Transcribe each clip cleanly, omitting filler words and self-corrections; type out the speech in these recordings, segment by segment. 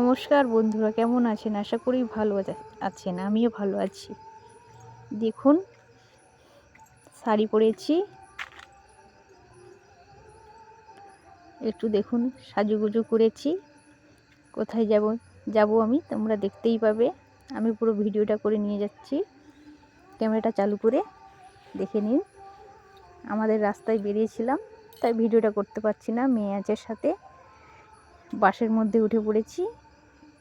নমস্কার বন্ধুরা, কেমন আছেন? আশা করি ভালো আছেন। আমিও ভালো আছি। দেখুন, শাড়ি পরেছি, একটু দেখুন সাজুগুজু করেছি। কোথায় যাব আমি তোমরা দেখতেই পাবে। আমি পুরো ভিডিওটা করে নিয়ে যাচ্ছি, ক্যামেরাটা চালু করে দেখে নিন। আমাদের রাস্তায় বেরিয়েছিলাম, তাই ভিডিওটা করতে পারছি না, মেয়ে আছে সাথে। বাসের মধ্যে উঠে পড়েছি।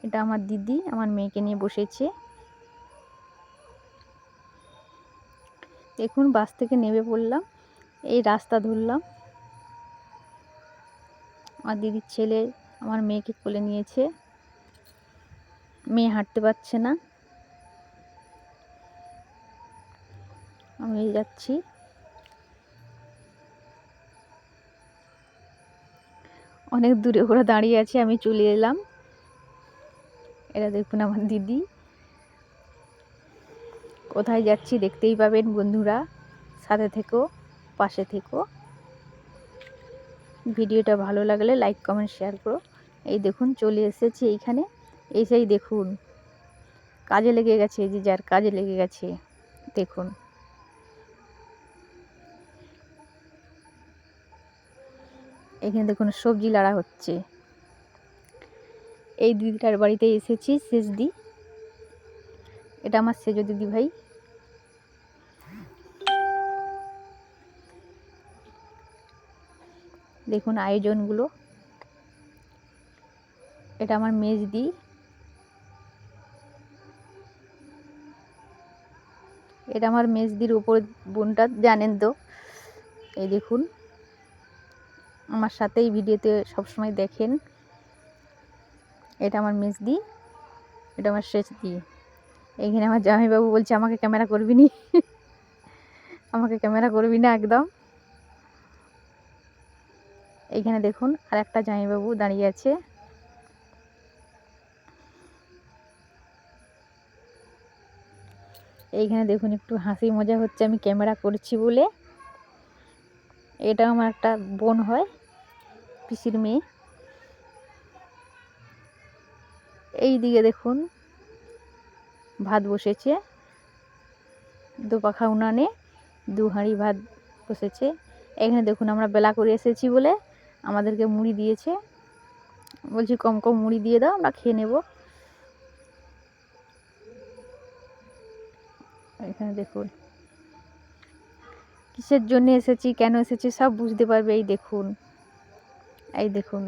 এটা আমার দিদি আমার মেয়েকে নিয়ে বসেছে। দেখুন, বাস থেকে নেমে পড়লাম, এই রাস্তা ধরলাম। আমার দিদির ছেলে আমার মেয়েকে কোলে নিয়েছে। মেয়ে হাঁটতে পারছে না, আমি যাচ্ছি। অনেক দূরে ওরা দাঁড়িয়ে আছে, আমি চলে এলাম। এরা দেখুন আমার দিদি। কোথায় যাচ্ছি দেখতেই পাবেন বন্ধুরা, সাথে থেকো, পাশে থেকো। ভিডিওটা ভালো লাগলে লাইক কমেন্ট শেয়ার করো। এই দেখুন চলে এসেছি এইখানে। এসেই দেখুন কাজে লেগে গেছে, যে যার কাজে লেগে গেছে। দেখুন এখানে দেখুন সবজি লাড়া হচ্ছে। এই দিদিটার বাড়িতে এসেছি, শেষ দি। এটা আমার সেজ দিদি ভাই। দেখুন আয়োজনগুলো। এটা আমার মেজদি। এটা আমার মেজদির উপর বোনটা, জানেন তো। এই দেখুন আমার সাথেই ভিডিওতে সবসময় দেখেন। এটা আমার মেজদি, এটা আমার শেষদি। এইখানে আমার জামাইবাবু বলছে আমাকে ক্যামেরা করবি নি আমাকে ক্যামেরা করবি না একদম। এইখানে দেখুন আর একটা জামাইবাবু দাঁড়িয়ে আছে। এইখানে দেখুন একটু হাসি মজা হচ্ছে আমি ক্যামেরা করছি বলে। এটা আমার একটা বোন হয়, পিসির মেয়ে। এই দিকে দেখুন ভাত বসেছে, দু পাখা উনানে 2 হাঁড়ি ভাত বসেছে। এখানে দেখুন আমরা বেলা করে এসেছি বলে আমাদেরকে মুড়ি দিয়েছে। বলছি কম কম মুড়ি দিয়ে দাও, আমরা খেয়ে নেব। এখানে দেখুন কিসের জন্য এসেছি, কেন এসেছি সব বুঝতে পারবে। এই দেখুন, এই দেখুন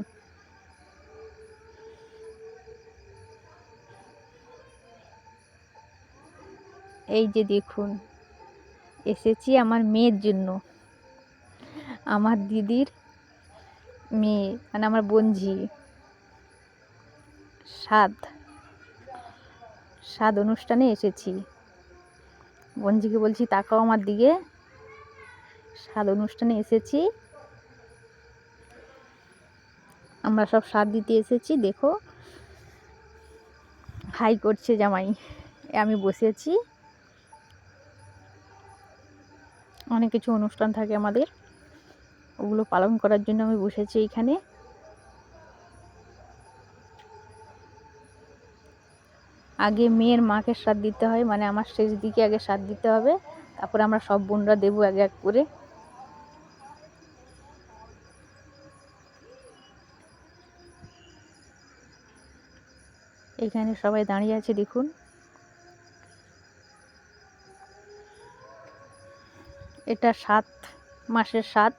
এই যে দেখুন এসেছি আমার মেয়ের জন্য। আমার দিদির মেয়ে মানে আমার বোনঝি সাদ অনুষ্ঠানে এসেছি। বোনঝিকে বলছি তাকাও আমার দিকে, সাদ অনুষ্ঠানে এসেছি। আমরা সব সাদ দিতে এসেছি। দেখো হাই করছে জামাই। আমি বসেছি, অনেক কিছু অনুষ্ঠান থাকে আমাদের, ওগুলো পালন করার জন্য আমি বসেছি এইখানে। আগে মেয়ের মাকে সাথ দিতে হয়, মানে আমার শেষ দিকে আগে সাথ দিতে হবে, তারপরে আমরা সব বোনরা দেবো এক এক করে। এখানে সবাই দাঁড়িয়ে আছে দেখুন। এটা 7 মাসের স্বাদ,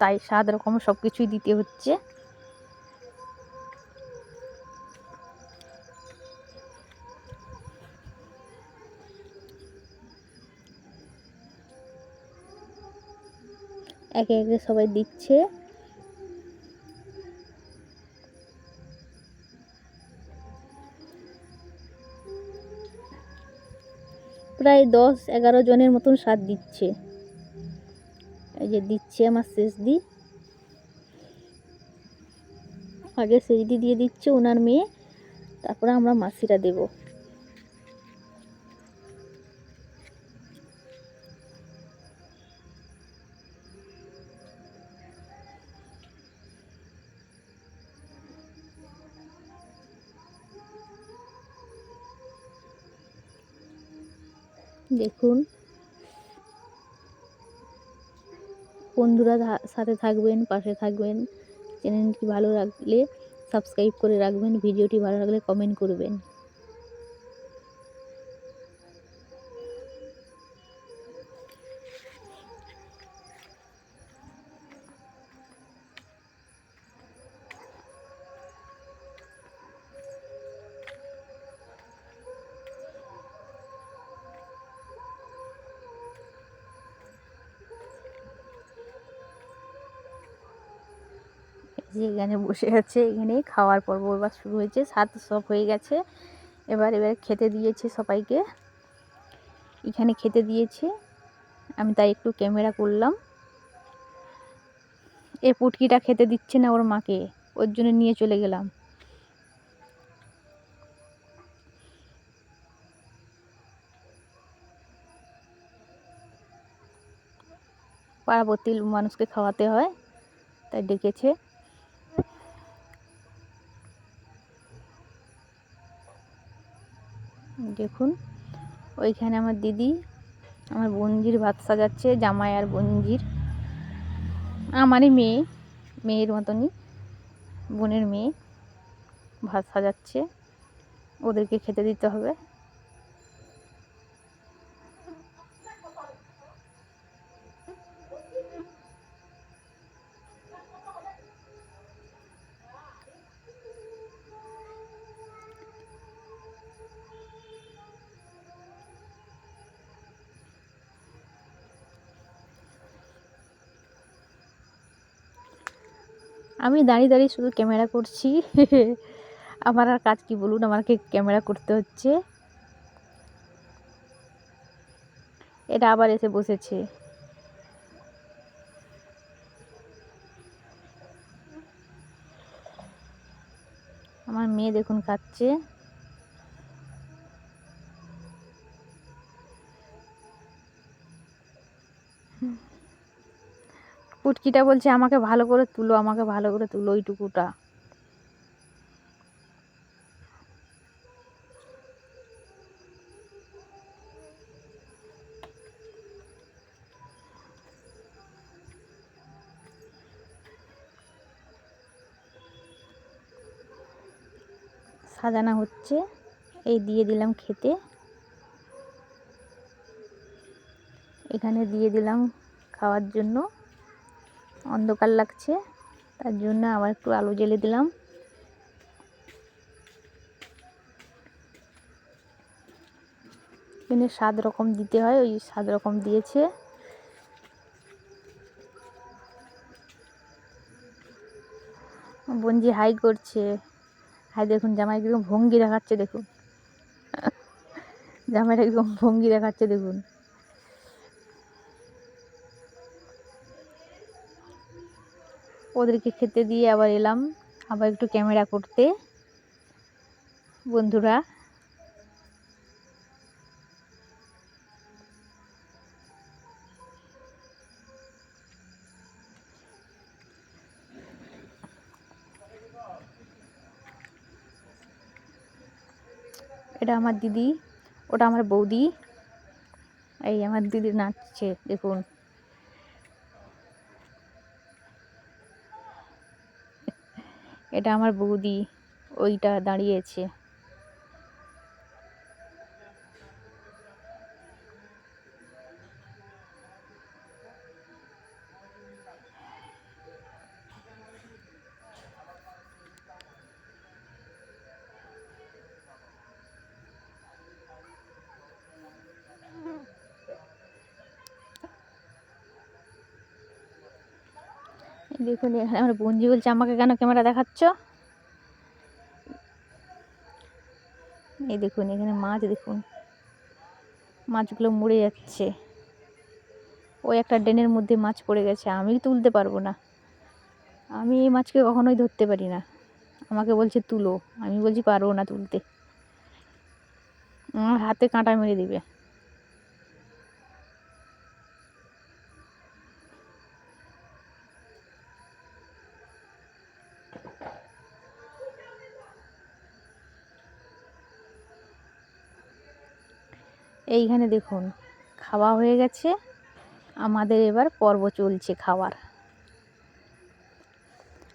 তাই 7 রকম সব কিছুই দিতে হচ্ছে। একে একে সবাই দিচ্ছে। প্রায় 10-11 জনের মতন স্বাদ দিচ্ছে। এই যে দিচ্ছে আমার শেষদি। আগে শেষদি দিয়ে দিচ্ছে ওনার মেয়ে, তারপরে আমরা মাসিরা দেব। দেখুন বন্ধুরা সাথে থাকবেন, পাশে থাকবেন। চ্যানেলটি ভালো লাগলে সাবস্ক্রাইব করে রাখবেন, ভিডিওটি ভালো লাগলে কমেন্ট করবেন। যে এখানে বসে আছে, এখানে খাওয়ার পর্ব এবার শুরু হয়েছে, সাত সব হয়ে গেছে। এবার খেতে দিয়েছে সবাইকে, এখানে খেতে দিয়েছে। আমি তাই একটু ক্যামেরা করলাম। এ পুটকিটা খেতে দিচ্ছে না ওর মাকে, ওর জন্য নিয়ে চলে গেলাম। পাড়াবর্তী মানুষকে খাওয়াতে হয়, তাই ডেকেছে। দেখুন ওইখানে আমার দিদি আমার বোনঝির ভাত সাজাচ্ছে, জামাই আর বোনঝির, আমারই মেয়ের মতনই, বোনের মেয়ে ভাত সাজাচ্ছে, ওদেরকে খেতে দিতে হবে। আমি দাঁড়িয়ে দাঁড়িয়ে শুধু ক্যামেরা করছি। আমার আর কাজ কি বলুন, আমাকে ক্যামেরা করতে হচ্ছে। এটা আবার এসে বসেছে। আমার মেয়ে দেখুন খাচ্ছে। পুটকিটা বলছে আমাকে ভালো করে তুলো, আমাকে ভালো করে তুলো ওইটুকুটা। সাজানো হচ্ছে, এই দিয়ে দিলাম খেতে, এখানে দিয়ে দিলাম খাওয়ার জন্য। অন্ধকার লাগছে তার জন্য আবার একটু আলো জ্বেলে দিলাম। এখানে 7 রকম দিতে হয়, ওই 7 রকম দিয়েছে। বোনজি হাই করছে, হাই দেখুন, জামাই একদম ভঙ্গি দেখাচ্ছে দেখুন। জামাইটা একদম ভঙ্গি দেখাচ্ছে দেখুন। ওদেরকে খেতে দিয়ে আবার এলাম আবার একটু ক্যামেরা করতে। বন্ধুরা এটা আমার দিদি, ওটা আমার বৌদি। এই আমার দিদি নাচছে দেখুন। এটা আমার বৌদি, ওইটা দাঁড়িয়েছে। দেখুন এখানে আমার বোনজি বলছে আমাকে কেন ক্যামেরা দেখাচ্ছ। এই দেখুন এখানে মাছ, দেখুন মাছগুলো মরে যাচ্ছে। ওই একটা ড্রেনের মধ্যে মাছ পড়ে গেছে, আমি তুলতে পারবো না। আমি এই মাছকে কখনোই ধরতে পারি না, আমাকে বলছে তুলো, আমি বলছি পারবো না তুলতে, আমার হাতে কাঁটা মেরে দিবে। এইখানে দেখুন খাওয়া হয়ে গেছে, আমাদের এবার পর্ব চলছে খাওয়ার।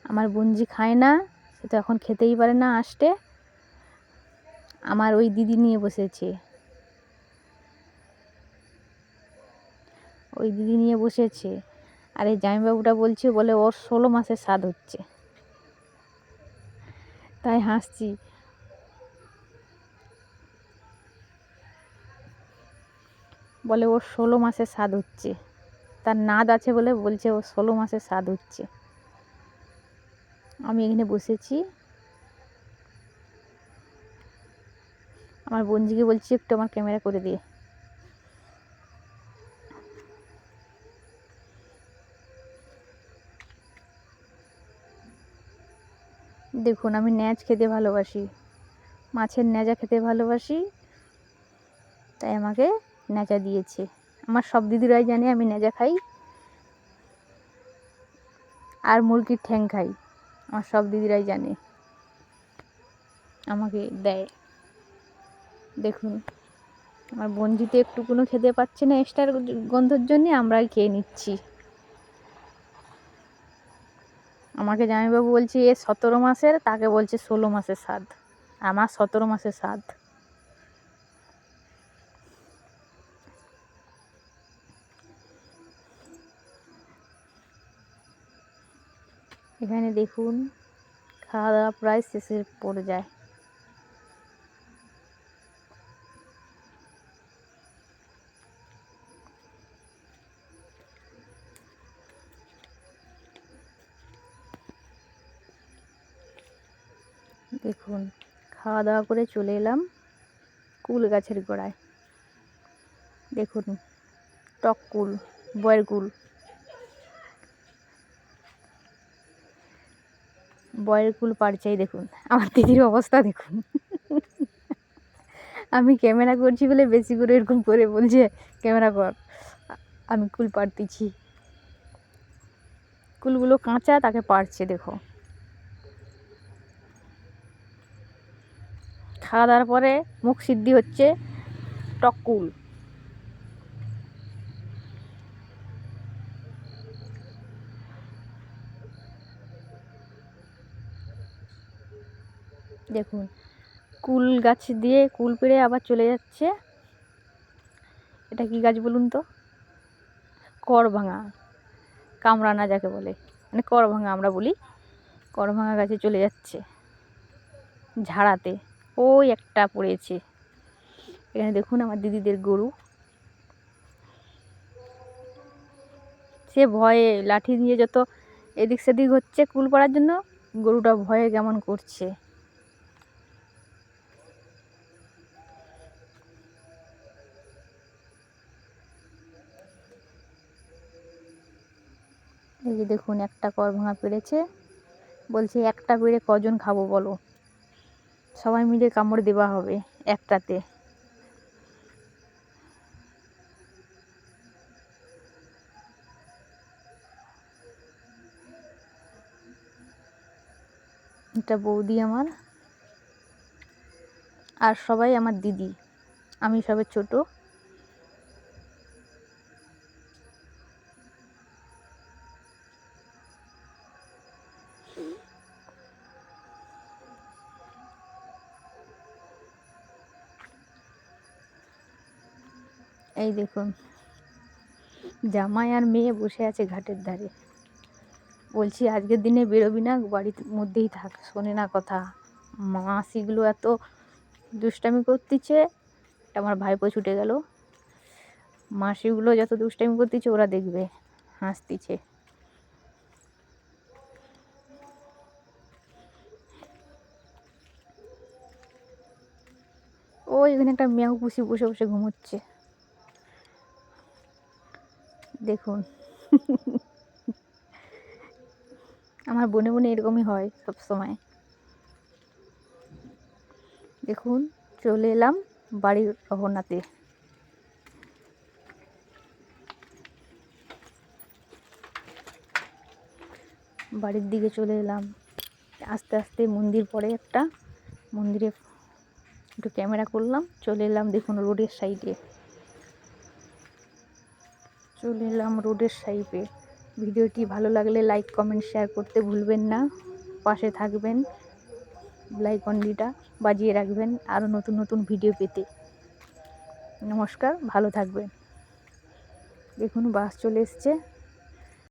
আমার বোনজি খায় না, সে তো এখন খেতেই পারে না আসতে। আমার ওই দিদি নিয়ে বসেছে, ওই দিদি নিয়ে বসেছে। আর এই জামাইবাবুটা বলছে, বলে ওর 16 মাসের স্বাদ হচ্ছে। তাই হাসছি। বলে ওর 16 মাসের স্বাদ হচ্ছে, তার নাদ আছে বলে বলছে ওর 16 মাসের স্বাদ হচ্ছে। আমি এখানে বসেছি, আমার বোনজিকে বলছি একটু আমার ক্যামেরা করে দিয়ে। দেখুন আমি ন্যাজ খেতে ভালোবাসি, মাছের ন্যাজা খেতে ভালোবাসি, তাই আমাকে ন্যাজা দিয়েছে। আমার সব দিদিরাই জানে আমি ন্যাজা খাই আর মুরগির ঠ্যাং খাই, আমার সব দিদিরাই জানে, আমাকে দেয়। দেখুন আমার বোনজি তো একটুকুনো খেতে পাচ্ছে না এক্সট্রার গন্ধের জন্যে, আমরাই খেয়ে নিচ্ছি। আমাকে জামাইবাবু বলছে এ 17 মাসের, তাকে বলছে 16 মাসের স্বাদ, আমার 17 মাসের স্বাদ। এখানে দেখুন খাওয়া দাওয়া প্রায় শেষের পর্যায়ে। দেখুন খাওয়া দাওয়া করে চলে এলাম কুল গাছের গোড়ায়। দেখুন টক কুল, বয়ের কুল, বয়ের কুল পাড়ছেই। দেখুন আমার দিদির অবস্থা দেখুন। আমি ক্যামেরা করছি বলে বেশি করে এরকম করে বলছে ক্যামেরা কর, আমি কুল পাড়তেছি। কুলগুলো কাঁচা, তাকে পাড়ছে। দেখো খাওয়া দাওয়ার পরে মুখ সিদ্ধি হচ্ছে টক কুল। দেখুন কুল গাছ দিয়ে কুল পেড়ে আবার চলে যাচ্ছে। এটা কি গাছ বলুন তো? করভাঙা, কামরানা যাকে বলে, মানে করভাঙা আমরা বলি। করভাঙা গাছে চলে যাচ্ছে ঝাড়াতে। ওই একটা পড়েছে। এখানে দেখুন আমার দিদিদের গরু, সে ভয়ে লাঠি দিয়ে যত এদিক সেদিক হচ্ছে কুল পাড়ার জন্য, গরুটা ভয়ে কেমন করছে। এই যে দেখুন একটা করভাঙা পেড়েছে, বলছে একটা পেড়ে কজন খাবো বলো, সবাই মিলে কামড় দেওয়া হবে একটাতে। এটা বৌদি আমার, আর সবাই আমার দিদি, আমি সবে ছোট। এই দেখুন জামাই আর মেয়ে বসে আছে ঘাটের ধারে। বলছি আজকের দিনে বেরোবি না, বাড়ির মধ্যেই থাক, শোনে না কথা। মাসিগুলো এত দুষ্টামি করতেছে। আমার ভাইপো ছুটে গেল। মাসিগুলো যত দুষ্টামি করতেছে ওরা দেখবে, হাসতিছে। ওই এখানে একটা মেয়াও পুষি বসে বসে ঘুমোচ্ছে। দেখুন আমার বনে বনে এরকমই হয় সব সময়। দেখুন চলে এলাম বাড়ির রহনাতে। বাড়ির দিকে চলে এলাম আস্তে আস্তে। মন্দির পড়ে একটা, মন্দিরে একটু ক্যামেরা করলাম, চলে এলাম দেখুন রোডের সাইডে। চলে এলাম রোডের সাইডে। ভিডিওটি ভালো লাগলে লাইক কমেন্ট শেয়ার করতে ভুলবেন না, পাশে থাকবেন, লাইকনটিটা বাজিয়ে রাখবেন আরও নতুন নতুন ভিডিও পেতে। নমস্কার, ভালো থাকবেন। দেখুন বাস চলে এসছে।